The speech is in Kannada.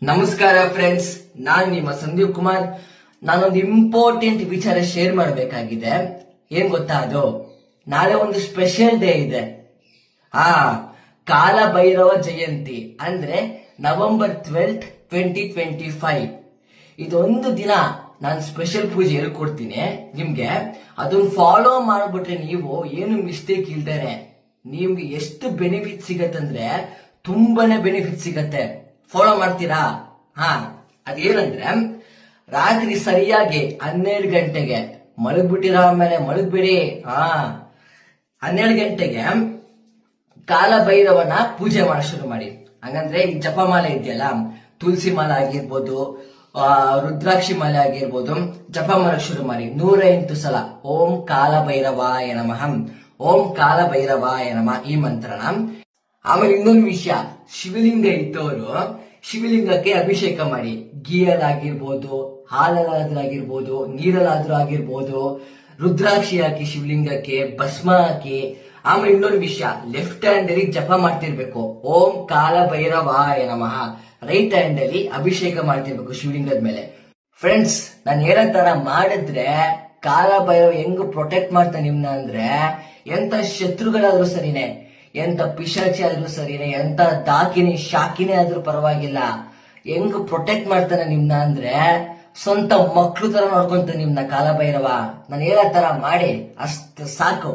ನಮಸ್ಕಾರ ಫ್ರೆಂಡ್ಸ್, ನಾನು ನಿಮ್ಮ ಸಂದೀಪ್ ಕುಮಾರ್. ನಾನೊಂದು ಇಂಪಾರ್ಟೆಂಟ್ ವಿಚಾರ ಶೇರ್ ಮಾಡಬೇಕಾಗಿದೆ. ಏನ್ ಗೊತ್ತಾ, ಅದು ನಾಳೆ ಒಂದು ಸ್ಪೆಷಲ್ ಡೇ ಇದೆ. ಆ ಕಾಲ ಭೈರವ ಜಯಂತಿ ಅಂದ್ರೆ ನವೆಂಬರ್ 12, 2025. ಇದೊಂದು ದಿನ ನಾನು ಸ್ಪೆಷಲ್ ಪೂಜೆ ಹೇಳ್ಕೊಡ್ತೀನಿ ನಿಮ್ಗೆ. ಅದನ್ನ ಫಾಲೋ ಮಾಡ್ಬಿಟ್ರೆ ನೀವು ಏನು ಮಿಸ್ಟೇಕ್ ಇಲ್ದೇನೆ ನಿಮ್ಗೆ ಎಷ್ಟು ಬೆನಿಫಿಟ್ ಸಿಗತ್ತಂದ್ರೆ ತುಂಬಾನೇ ಬೆನಿಫಿಟ್ ಸಿಗತ್ತೆ. ಫಾಲೋ ಮಾಡ್ತೀರಾ? ಅದೇನಂದ್ರೆ, ರಾತ್ರಿ ಸರಿಯಾಗಿ 12 ಗಂಟೆಗೆ ಮಲಗ್ಬಿಟ್ಟಿರೋ, ಆಮೇಲೆ ಮಲಗ್ಬಿಡಿ. 12 ಗಂಟೆಗೆ ಕಾಲಭೈರವನ ಪೂಜೆ ಮಾಡಕ್ ಶುರು ಮಾಡಿ. ಹಂಗಂದ್ರೆ ಈ ಜಪಮಾಲೆ ಇದೆಯಲ್ಲ, ತುಳಸಿ ಮಾಲೆ ಆಗಿರ್ಬೋದು, ರುದ್ರಾಕ್ಷಿ ಮಾಲೆ ಆಗಿರ್ಬೋದು, ಜಪ ಮಾಡಕ್ ಶುರು ಮಾಡಿ 108 ಸಲ ಓಂ ಕಾಲಭೈರವಾಯ ನಮಃ, ಓಂ ಕಾಲಭೈರವಾಯ ನಮಃ ಈ ಮಂತ್ರನ. ಆಮೇಲೆ ಇನ್ನೊಂದು ವಿಷಯ, ಶಿವಲಿಂಗ ಇದ್ದವರು ಶಿವಲಿಂಗಕ್ಕೆ ಅಭಿಷೇಕ ಮಾಡಿ. ಗೀಯಲ್ಲಾಗಿರ್ಬೋದು, ಹಾಲಲ್ಲಾದ್ರಾಗಿರ್ಬೋದು, ನೀರಲ್ಲಾದ್ರೂ ಆಗಿರ್ಬೋದು, ರುದ್ರಾಕ್ಷಿ ಹಾಕಿ ಶಿವಲಿಂಗಕ್ಕೆ ಭಸ್ಮ ಹಾಕಿ. ಆಮೇಲೆ ಇನ್ನೊಂದು ವಿಷಯ, ಲೆಫ್ಟ್ ಹ್ಯಾಂಡ್ ಅಲ್ಲಿ ಜಪ ಮಾಡ್ತಿರ್ಬೇಕು, ಓಂ ಕಾಲಭೈರವಾಯ ನಮಃ. ರೈಟ್ ಹ್ಯಾಂಡ್ ಅಲ್ಲಿ ಅಭಿಷೇಕ ಮಾಡ್ತಿರ್ಬೇಕು ಶಿವಲಿಂಗದ ಮೇಲೆ. ಫ್ರೆಂಡ್ಸ್, ನಾನು ಹೇಳೋ ತರ ಮಾಡಿದ್ರೆ ಕಾಲಭೈರವ ಹೆಂಗ್ ಪ್ರೊಟೆಕ್ಟ್ ಮಾಡ್ತಾನೆ ನಿಮ್ನ ಅಂದ್ರೆ, ಎಂತ ಶತ್ರುಗಳಾದ್ರೂ ಸರಿನೇ, ಎಂತ ಪಿಶಾಚಿ ಆದ್ರೂ ಸರಿನೇ, ಎಂತ ದಾಕಿನಿ ಶಾಕಿನೇ ಆದ್ರೂ ಪರವಾಗಿಲ್ಲ, ಹೆಂಗ್ ಪ್ರೊಟೆಕ್ಟ್ ಮಾಡ್ತಾನೆ ನಿಮ್ನ ಅಂದ್ರೆ ಸ್ವಂತ ಮಕ್ಳು ತರ ನೋಡ್ಕೊಂತಾನೆ ನಿಮ್ನ ಕಾಲಭೈರವ. ನಾನು ಹೇಳೋ ತರ ಮಾಡಿ, ಅಷ್ಟು ಸಾಕು.